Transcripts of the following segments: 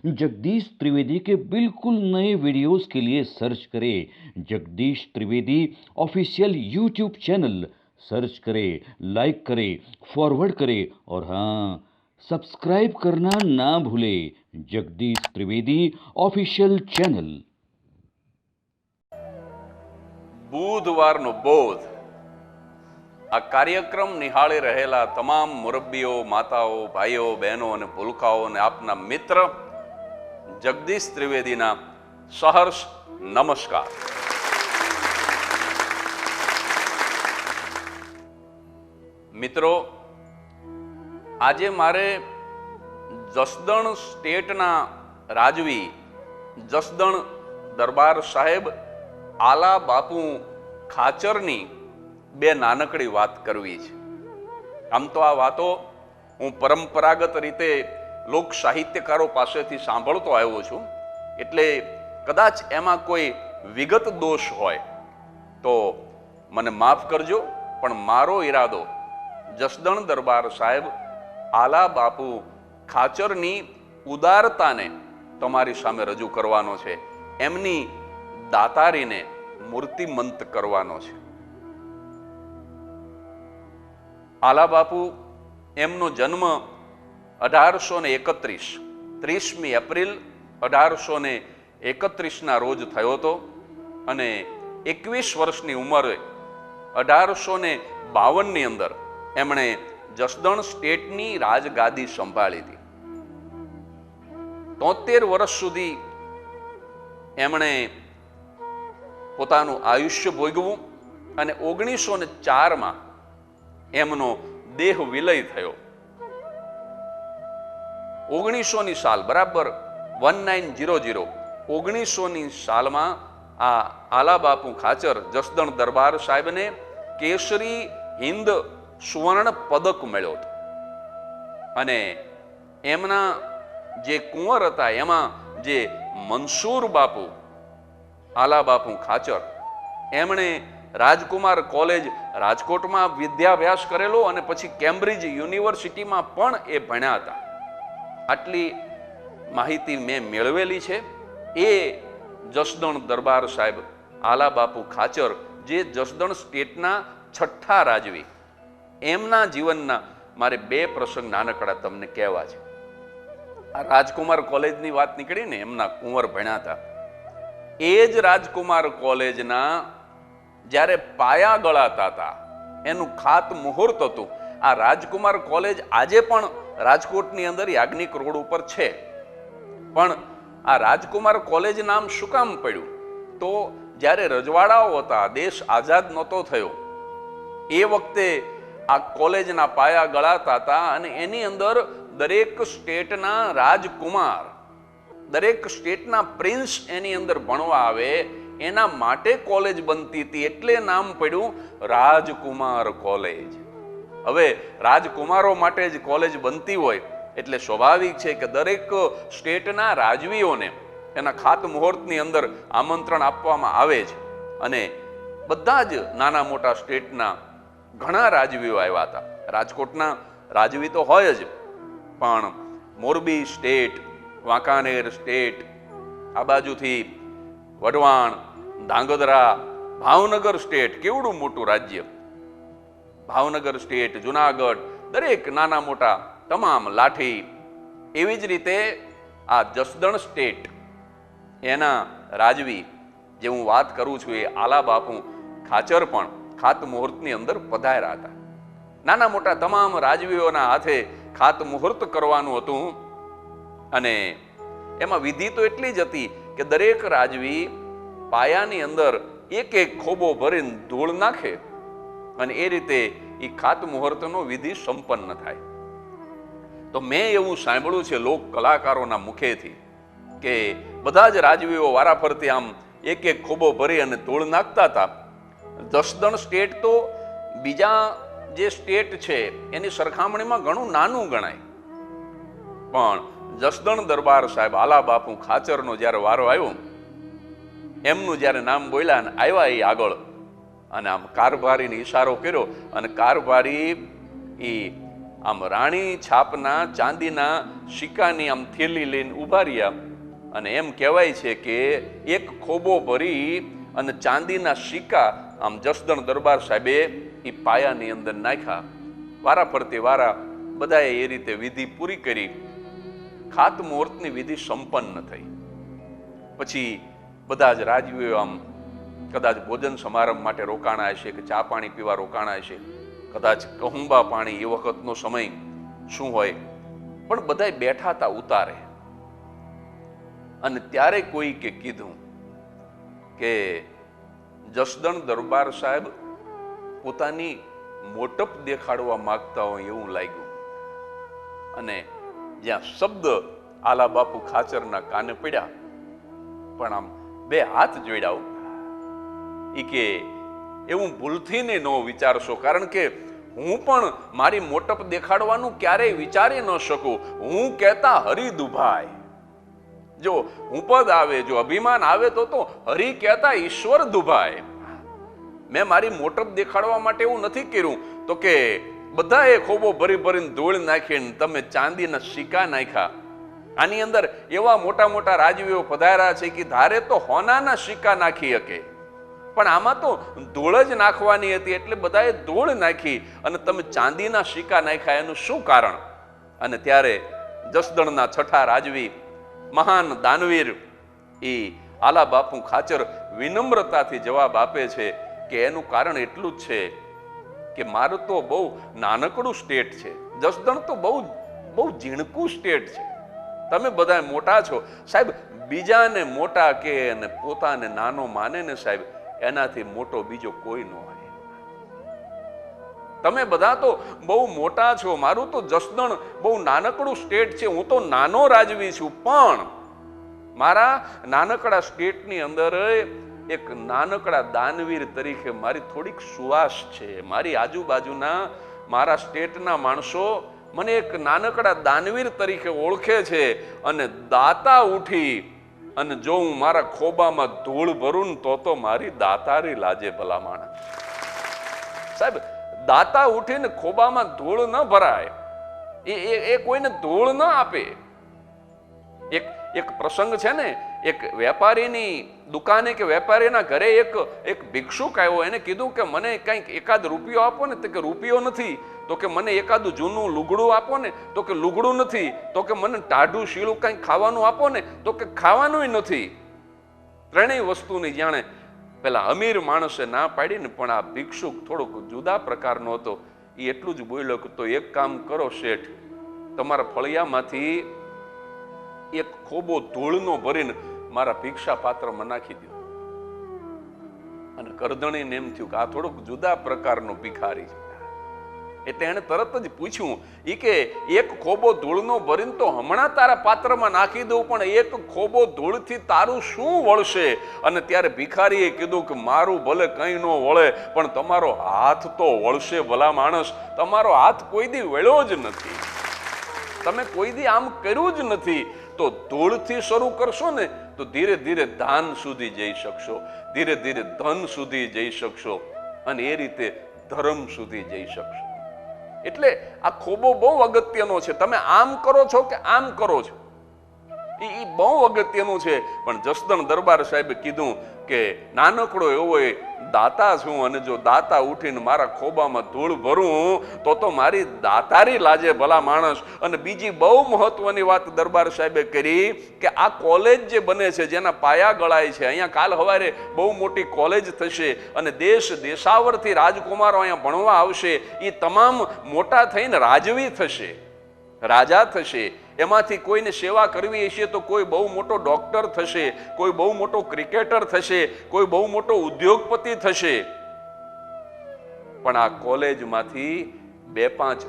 जगदीश त्रिवेदी के बिल्कुल नए वीडियोस के लिए सर्च करें Jagdish Trivedi official YouTube channel. Search करें, लाइक करें, फॉरवर्ड करें और हाँ, सब्सक्राइब करना ना भूलें। Jagdish Trivedi official channel. બુધવારનો બોધ આ કાર્યક્રમ નિહાળી રહેલા તમામ મુરબ્બીઓ, માતાઓ, ભાઈઓ, બહેનો અને ભૂલકાઓ અને આપના મિત્ર જગદીશ ત્રિવેદીના સહર્ષ નમસ્કાર। મિત્રો, આજે મારે જસદણ સ્ટેટના રાજવી જસદણ દરબાર સાહેબ આલા બાપુ ખાચરની બે નાનકડી વાત કરવી છે। આમ તો આ વાતો હું પરંપરાગત રીતે લોક સાહિત્યકારો પાસેથી સાંભળતો આવ્યો છું, એટલે કદાચ એમાં કોઈ વિગત દોષ હોય તો મને માફ કરજો, પણ મારો ઈરાદો જસદણ દરબાર સાહેબ આલા બાપુ ખાચરની ઉદારતાને તમારી સામે રજૂ કરવાનો છે, એમની દાતારીને મૂર્તિમંત કરવાનો છે। આલા બાપુ એમનો જન્મ 1831 30મી એપ્રિલ 1831ના રોજ થયો હતો અને 21 વર્ષની ઉંમરે 1852ની અંદર એમણે જસદણ સ્ટેટની રાજગાદી સંભાળી હતી। 73 વર્ષ સુધી એમણે પોતાનું આયુષ્ય ભોગવ્યું અને 1904માં એમનો દેહ વિલય થયો। 1900ની સાલ બરાબર 1900 1900ની સાલમાં આ આલા બાપુ ખાચર જસદણ દરબાર સાહેબને કેસરી હિન્દ સુવર્ણ પદક મળ્યો હતો અને એમના જે કુંવર હતા એમાં જે મંસૂર બાપુ આલા બાપુ ખાચર એમણે રાજકુમાર કોલેજ રાજકોટમાં વિદ્યાભ્યાસ કરેલો અને પછી કેમ્બ્રિજ યુનિવર્સિટીમાં પણ એ ભણ્યા હતા। આટલી માહિતી મેં મેળવેલી છે। એ જસદણ દરબાર સાહેબ આલા બાપુ ખાચર જે જસદણ સ્ટેટના છઠ્ઠા રાજવી, એમના જીવનના મારે બે પ્રસંગ નાનકડા તમને કહેવા છે। આ રાજકુમાર કોલેજની વાત નીકળી ને, એમના કુંવર ભણ્યા હતા। એ જ રાજકુમાર કોલેજના જ્યારે પાયા ગળાતા હતા, એનું ખાત મુહૂર્ત હતું। આ રાજકુમાર કોલેજ આજે પણ રાજકોટની અંદર યાજ્ઞિક રોડ ઉપર છે, પણ આ રાજકુમાર કોલેજ નામ શું કામ પડ્યું? તો જ્યારે રજવાડાઓ હતા, દેશ આઝાદ નહોતો થયો, એ વખતે આ કોલેજના પાયા ગળાતા હતા અને એની અંદર દરેક સ્ટેટના રાજકુમાર, દરેક સ્ટેટના પ્રિન્સ એની અંદર ભણવા આવે, એના માટે કોલેજ બનતી હતી, એટલે નામ પડ્યું રાજકુમાર કોલેજ। હવે રાજકુમારો માટે જ કોલેજ બનતી હોય એટલે સ્વાભાવિક છે કે દરેક સ્ટેટના રાજવીઓને એના ખાત મુહૂર્તની અંદર આમંત્રણ આપવામાં આવે છે અને બધા જ નાના મોટા સ્ટેટના ઘણા રાજવીઓ આવ્યા હતા। રાજકોટના રાજવી તો હોય જ, પણ મોરબી સ્ટેટ, વાંકાનેર સ્ટેટ, આ બાજુથી વઢવાણ, ધાંગધ્રા, ભાવનગર સ્ટેટ, કેવડું મોટું રાજ્ય, ભાવનગર સ્ટેટ, જુનાગઢ, દરેક નાના મોટા તમામ, લાઠી, એવી જ રીતે આ જસદણ સ્ટેટ એના રાજવી જે હું વાત કરું છું એ આલા બાપુ ખાચર પણ ખાત મુહૂર્તની અંદર પધાર્યા હતા। નાના મોટા તમામ રાજવીઓના હાથે ખાત મુહૂર્ત કરવાનું હતું અને એમાં વિધિ તો એટલી જ હતી કે દરેક રાજવી પાયાની અંદર એક એક ખોબો ભરીને ધૂળ નાખે અને એ રીતે એ ખાત મુહૂર્તનો વિધિ સંપન્ન થાય। તો મેં એવું સાંભળ્યું છે લોક કલાકારોના મુખેથી કે બધા જ રાજવીઓ વારાફરતી આમ એક એક ખોબો ભરી અને ધૂળ નાખતા હતા। જસદણ સ્ટેટ તો બીજા જે સ્ટેટ છે એની સરખામણીમાં ઘણું નાનું ગણાય, પણ જસદણ દરબાર સાહેબ આલા બાપુ ખાચરનો જ્યારે વારો આવ્યો, એમનું જ્યારે નામ બોલ્યા અને આવ્યા એ આગળ અને આમ કારભારીને ઈશારો કર્યો અને કારભારી એ આમ રાણી છાપના ચાંદીના સિક્કાની આમ થેલી લઈને ઉભા રહ્યા અને એમ કહેવાય છે કે એક ખોબો ભરી અને ચાંદીના સિક્કા આમ જસદણ દરબાર સાહેબે એ પાયાની અંદર નાખ્યા. વારા ફરતી વારા બધાએ એ રીતે વિધિ પૂરી કરી. ખાતમુહૂર્તની વિધિ સંપન્ન થઈ. પછી બધા જ રાજવીઓ આમ કદાચ ભોજન સમારંભ માટે રોકાણા હશે કે ચા પાણી પીવા રોકાણા હશે, કદાચ કહુંબા પાણી, એ વખતનો સમય શું હોય, પણ બધા બેઠા હતા ઉતારે. અને ત્યારે કોઈકે કીધું કે જસદણ દરબાર સાહેબ પોતાની મોટપ દેખાડવા માંગતા હોય એવું લાગ્યું. અને જ્યાં શબ્દ આલા બાપુ ખાચરના કાને પડ્યા, પણ આમ બે હાથ જોડ્યા. ઈ કે એવું ભૂલથી ને ન વિચારશો, કારણ કે હું પણ મારી મોટપ દેખાડવાનું ક્યારેય વિચારી ન શકું. હું કહેતા હરિ દુભાય. જો ઉપદ આવે, જો અભિમાન આવે તો હરિ કહેતા ઈશ્વર દુભાય. મેં મારી મોટપ દેખાડવા માટે એવું નથી કર્યું તો કે બધાએ ખોબો ભરી ભરીને ધૂળ નાખીને તમે ચાંદીના સિક્કા નાખ્યા. આની અંદર એવા મોટા મોટા રાજવીઓ પધાર્યા છે કે ધારે તો હોનાના સિક્કા નાખી શકે, પણ આમાં તો ધૂળ જ નાખવાની હતી એટલે બધાએ ધૂળ નાખી અને તમે ચાંદીના સિક્કા નાખ્યા. એનું શું કારણ? અને ત્યારે જસદણના છઠ્ઠા રાજવી મહાન દાનવીર એ આલા બાપુ ખાચર વિનમ્રતાથી જવાબ આપે છે કે એનું કારણ એટલું જ છે કે મારું તો બહુ નાનકડું સ્ટેટ છે, જસદણ તો બહુ ઝીણકું સ્ટેટ છે. તમે બધા મોટા છો સાહેબ, બીજાને મોટા કે અને પોતાને નાનો માને ને સાહેબ, એનાથી મોટો બીજો કોઈ ન હોય. તમે બધા તો બહુ મોટા છો, મારું તો જસદણ બહુ નાનકડું સ્ટેટ છે, હું તો નાનો રાજવી છું, પણ મારા નાનકડા સ્ટેટની અંદર એક નાનકડા દાનવીર તરીકે મારી થોડીક સુવાસ છે. મારી આજુબાજુના મારા સ્ટેટના માણસો મને એક નાનકડા દાનવીર તરીકે ઓળખે છે. અને દાતા ઉઠી અને જો હું મારા ખોબામાં ધૂળ ભરું તો મારી દાતારી લાજે ભલા માણસ. સાહેબ, દાતા ઉઠીને ખોબામાં ધૂળ ન ભરાય, એ કોઈને ધૂળ ન આપે. એક પ્રસંગ છે ને, એક વેપારીની દુકાને કે વેપારીના ઘરે એક ભિક્ષુક આવ્યો. એને કીધું કે મને કંઈક એકાદ રૂપિયો આપો ને. તો કે રૂપિયો નથી. તો કે મને એકાદું જૂનું લુગડું આપો ને. તો કે લુગડું નથી. તો કે મને ટાઢું શીળું કંઈક ખાવાનું આપો ને. તો કે ખાવાનું નથી. ત્રણેય વસ્તુની જાણે પેલા અમીર માણસે ના પાડીને, પણ આ ભિક્ષુક થોડોક જુદા પ્રકારનો હતો. એ એટલું જ બોલ્યો કે તો એક કામ કરો શેઠ, તમારા ફળિયામાંથી એક ખોબો ધૂળનો ભરીને મારા ભિક્ષા પાત્રમાં નાખી દો. અને કરદણીને એમ થયું કે આ થોડોક જુદા પ્રકારનો ભિખારી છે. એટલે એને તરત જ પૂછ્યું, ઈ કે એક ખોબો ધૂળનો ભરીને તો હમણાં તારા પાત્રમાં નાખી દઉં, પણ એક ખોબો ધૂળથી તારું શું વળશે? અને ત્યારે ભિખારીએ કીધું કે મારું ભલે કંઈ ન વળે, પણ તમારો હાથ તો વળશે ભલા માણસ. તમારો હાથ કોઈ દી વળ્યો જ નથી, તમે કોઈ દી આમ કર્યું જ નથી. તો ધૂળથી શરૂ કરશો ને તો ધીરે ધીરે ધાન સુધી જઈ શકશો, ધીરે ધીરે ધન સુધી જઈ શકશો, અને એ રીતે ધર્મ સુધી જઈ શકશો. એટલે આ ખોબો બહુ અગત્યનો છે. તમે આમ કરો છો કે આમ કરો છો, એ બહુ અગત્યનું છે. પણ જસદણ દરબાર સાહેબે કીધું કે નાનકડો એવો દાતા છું, અને જો દાતા ઉઠીને મારા ખોબામાં ધૂળ ભરું તો મારી દાતારી લાજે ભલા માણસ. અને બીજી બહુ મહત્વની વાત દરબાર સાહેબે કરી કે આ કોલેજ જે બને છે, જેના પાયા ગળાય છે, અહીંયા કાલ સવારે બહુ મોટી કોલેજ થશે અને દેશ દેશાવરથી રાજકુમારો અહીંયા ભણવા આવશે. એ તમામ મોટા થઈને રાજવી થશે, રાજા થશે. એમાંથી કોઈને સેવા કરવી હશે તો કોઈ બહુ મોટો ડોક્ટર થશે, કોઈ બહુ મોટો ક્રિકેટર થશે, કોઈ બહુ મોટો ઉદ્યોગપતિ થશે. પણ આ કોલેજમાંથી 2-5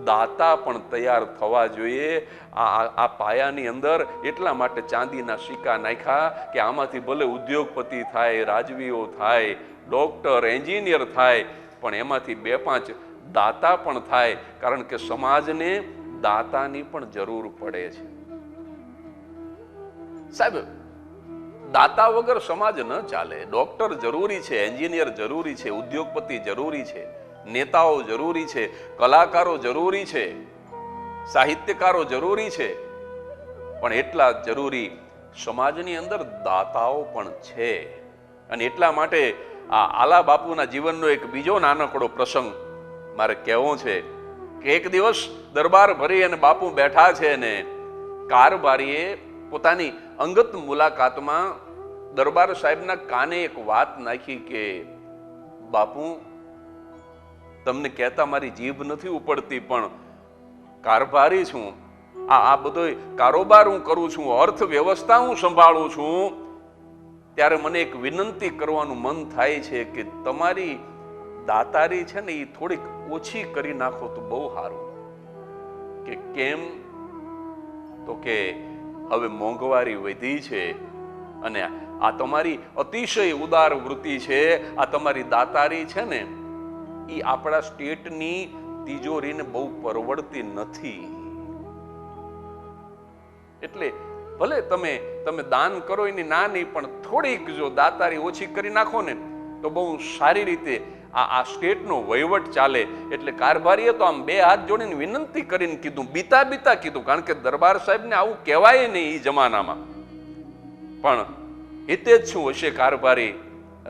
દાતા પણ તૈયાર થવા જોઈએ આ પાયાની અંદર. એટલા માટે ચાંદીના સિક્કા નાખ્યા કે આમાંથી ભલે ઉદ્યોગપતિ થાય, રાજવીઓ થાય, ડોક્ટર, એન્જિનિયર થાય, પણ એમાંથી 2-5 દાતા પણ થાય. કારણ કે સમાજને દાતાની પણ જરૂર પડે છે સાહેબ. દાતા વગર સમાજ ન ચાલે. ડોક્ટર જરૂરી છે, એન્જિનિયર જરૂરી છે, ઉદ્યોગપતિ જરૂરી છે, નેતાઓ જરૂરી છે, કલાકારો જરૂરી છે, સાહિત્યકારો જરૂરી છે, પણ એટલા જ જરૂરી સમાજની અંદર દાતાઓ પણ છે. અને એટલા માટે આ આલા બાપુના જીવનનો એક બીજો નાનકડો પ્રસંગ મારે કહેવો છે કે એક દિવસ દરબાર ભરી અને બાપુ બેઠા છે ને કારભારીએ પોતાની અંગત મુલાકાતમાં દરબાર સાહેબના કાને એક વાત નાખી કે બાપુ, તમને કહેતા મારી જીભ નથી ઉપડતી, પણ કારભારી છું, આ બધો કારોબાર હું કરું છું, અર્થવ્યવસ્થા હું સંભાળું છું, ત્યારે મને એક વિનંતી કરવાનું મન થાય છે કે તમારી દાતારી છે ને એ થોડીક ઓછી કરી નાખો તો બહુ સારું. કે કેમ? તો કે હવે મોંઘવારી વધી છે અને આ તમારી અતિશય ઉદાર વૃત્તિ છે, આ તમારી દાતારી છે ને એ આપણા સ્ટેટની તિજોરીને બહુ પરવડતી નથી. એટલે ભલે તમે દાન કરો એની ના નહીં, પણ થોડીક જો દાતારી ઓછી કરી નાખો ને તો બહુ સારી રીતે આ સ્ટેટનો વહીવટ ચાલે. એટલે કારભારીએ તો આમ બે હાથ જોડીને વિનંતી કરીને કીધું, બીતા બીતા કીધું, કારણ કે દરબાર સાહેબને આવું કહેવાય નહીં એ જમાનામાં, પણ હિતે જ શું હશે કારભારી,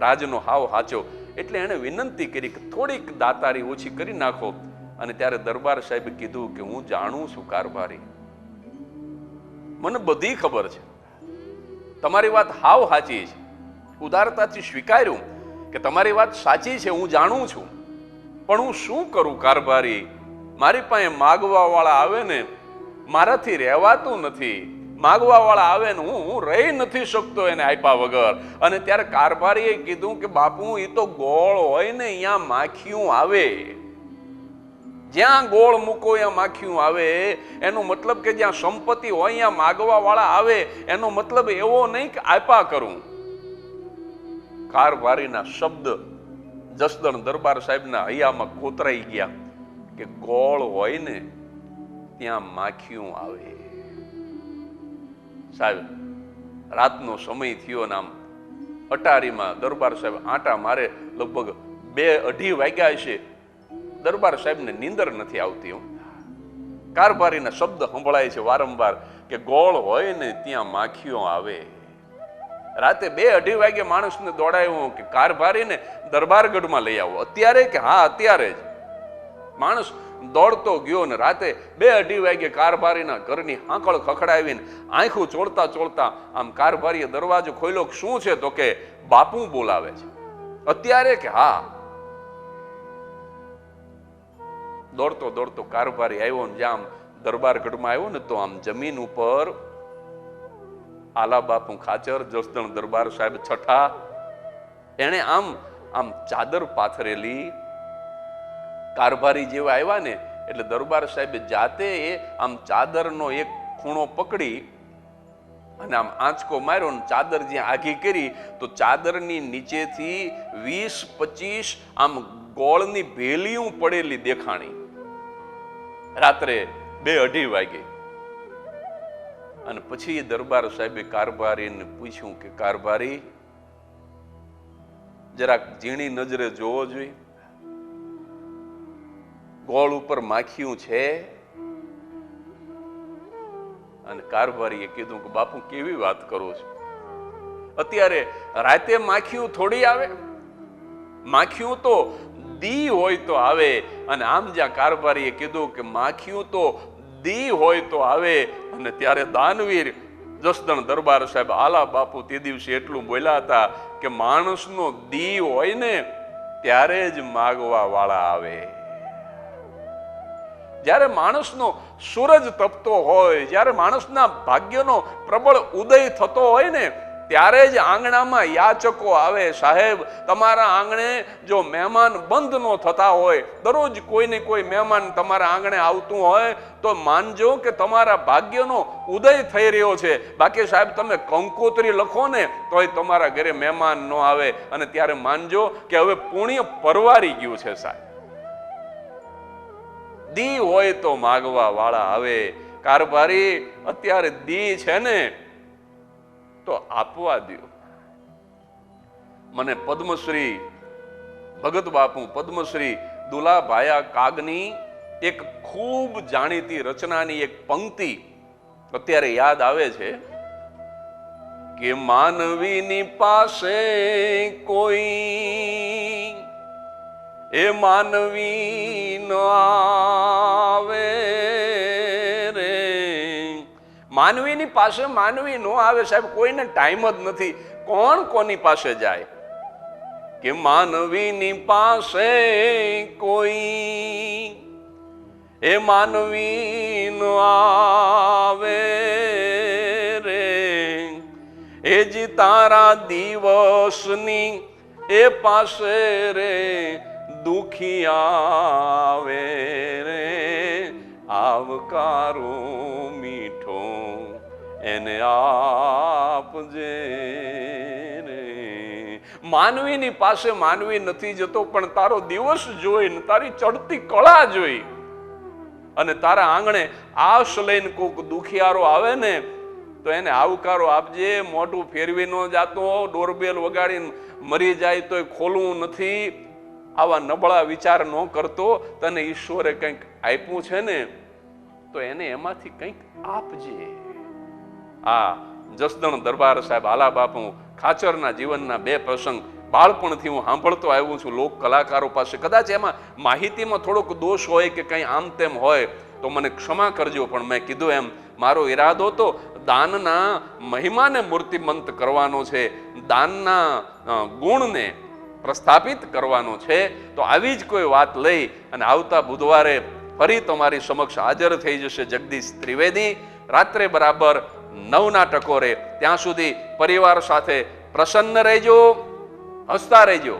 રાજનો હાવ હાચો. એટલે એણે વિનંતી કરી કે થોડીક દાતારી ઓછી કરી નાખો. અને ત્યારે દરબાર સાહેબે કીધું કે હું જાણું છું કારભારી, મને બધી ખબર છે, તમારી વાત હાવ સાચી છે, ઉદારતાથી સ્વીકાર્યું કે તમારી વાત સાચી છે, હું જાણું છું, પણ હું શું કરું કારભારી, મારી પાસે માગવા વાળા આવે ને મારાથી રહેવાતું નથી, માગવા વાળા આવે ને હું રહી નથી શકતો એને આપ્યા વગર. અને ત્યારે કારભારીએ કીધું કે બાપુ, એ તો ગોળ હોય ને અહીંયા માખીયું આવે, જ્યાં ગોળ મૂકો ત્યાં માખીયું આવે, એનો મતલબ કે જ્યાં સંપત્તિ હોય ત્યાં માગવા વાળા આવે, એનો મતલબ એવો નહીં કે આપ્યા કરું. કારભારીના શબ્દ જસદણ દરબાર સાહેબના હૈયામાં કોતરાઈ ગયા કે ગોળ હોય ને ત્યાં માખીયું આવે. સાહેબ, રાતનો સમય થયો ને આમ અટારીમાં દરબાર સાહેબ આંટા મારે, લગભગ 2-2:30 વાગ્યા છે. દરબાર સાહેબને નીંદર નથી આવતી. કારભારીના શબ્દ સંભળાય છે વારંવાર કે ગોળ હોય ને ત્યાં માખીઓ આવે. રાતે 2-2:30 વાગે માણસને દોડાવ્યો કે કારભારીને દરબારગઢમાં લઈ આવો અત્યારે, કે હા અત્યારે જ. માણસ દોડતો ગયો ને રાતે 2-2:30 વાગે કારભારીના ઘરની હાંકળ ખખડાવીને આંખું ચોળતા ચોળતા આમ કારભારીએ દરવાજો ખોલ્યો. શું છે? તો કે બાપુ બોલાવે છે. અત્યારે? કે હા. દોડતો દોડતો કારભારી આવ્યો ને જ્યાં દરબારગઢમાં આવ્યો ને તો આમ જમીન ઉપર આલા બાપુ ખાચર, જસદણ દરબાર સાહેબ છઠ્ઠા, એને આમ ચાદર પાથરેલી. કારભારી જેવા આવ્યા ને એટલે દરબાર સાહેબે જાતે આમ ચાદરનો એક ખૂણો પકડી અને આમ આંચકો માર્યો ને ચાદર જ્યાં આઘી કરી તો ચાદરની નીચેથી 20-25 આમ ગોળની ભેલીયું પડેલી દેખાણી. રાત્રે 2-2:30 વાગે. અને પછી દરબાર સાહેબે કારભારીને પૂછ્યું કે કારભારી, જરાક ઝીણી નજરે જોવો જોઈએ, ગોળ ઉપર માખીયું છે? અને કારભારીએ કીધું કે બાપુ કેવી વાત કરો છો, અત્યારે રાતે માખીયું થોડી આવે, માખીયું તો દી હોય તો આવે. અને આમ જ્યાં કારભારીએ કીધું કે માખીયું તો દી હોય તો આવે. અને ત્યારે દાનવીર જસદણ દરબાર સાહેબ આલા બાપુ તે દિવસે એટલું બોલ્યા હતા કે માણસનો દી હોય ને ત્યારે જ માગવા વાળા આવે. જ્યારે માણસનો સૂરજ તપતો હોય, જ્યારે માણસના ભાગ્યનો પ્રબળ ઉદય થતો હોય ને ત્યારે જ આંગણામાં યાચકો આવે. સાહેબ, તમારા આંગણે જો મહેમાન બંધ ન થતા હોય, દરરોજ કોઈને કોઈ મહેમાન તમારા આંગણે આવતું હોય તો માનજો કે તમારા ભાગ્યનો ઉદય થઈ રહ્યો છે. બાકી સાહેબ, તમે કંકોત્રી લખો ને તોય તમારા ઘરે મહેમાન ન આવે. અને ત્યારે માનજો કે હવે પુણ્ય પરવારી ગયું છે. સાહેબ, દી હોય તો માગવા વાળા આવે. કારભારી, અત્યારે દી છે ને તો આપવા દો. મને પદ્મશ્રી ભગત બાપુ, પદ્મશ્રી દુલાભાયા કાગની એક ખૂબ જાણીતી રચનાની એક પંક્તિ અત્યારે યાદ આવે છે કે માનવીની પાસે કોઈ એ માનવી ન આવે રે. માનવીની પાસે માનવી ન આવે સાહેબ, કોઈને ટાઈમ જ નથી. કોણ કોની પાસે જાય? કે માનવીની પાસે કોઈ એ માનવી ન આવે રે. એ જી તારા દિવસની એ પાસે રે દુખી આવે રે. આવકારો મીઠો એને આપજે રે. માનવીની પાસે માનવી નથી જતો, પણ તારો દિવસ જોઈને, તારી ચડતી કળા જોઈ અને તારા આંગણે આશ લઈને કોક દુખિયારો આવે ને તો એને આવકારો આપજે. મોઢું ફેરવી ન જાતો, ડોરબેલ વગાડીને મરી જાય તોય ખોલવું નથી, આવા નબળા વિચાર ન કરતો. તને ઈશ્વરે કંઈક આપ્યું છે ને તો એને એમાંથી કંઈક આપજે. આ જસદણ દરબાર સાહેબ આલા બાપુ ખાચરના જીવનના બે પ્રસંગ બાળપણથી હું સાંભળતો આવ્યો છું લોક કલાકારો પાસે. કદાચ એમાં માહિતીમાં થોડોક દોષ હોય કે કંઈ આમ તેમ હોય તો મને ક્ષમા કરજો, પણ મેં કીધું એમ મારો ઈરાદો તો દાનના મહિમાને મૂર્તિમંત કરવાનો છે, દાનના ગુણને પ્રસ્થાપિત કરવાનો છે. તો આવી જ કોઈ વાત લઈ અને આવતા બુધવારે ફરી તમારી સમક્ષ હાજર થઈ જશે જગદીશ ત્રિવેદી, રાત્રે બરાબર 9 ટકોરે. ત્યાં સુધી પરિવાર સાથે પ્રસન્ન રહેજો, હસતા રહેજો.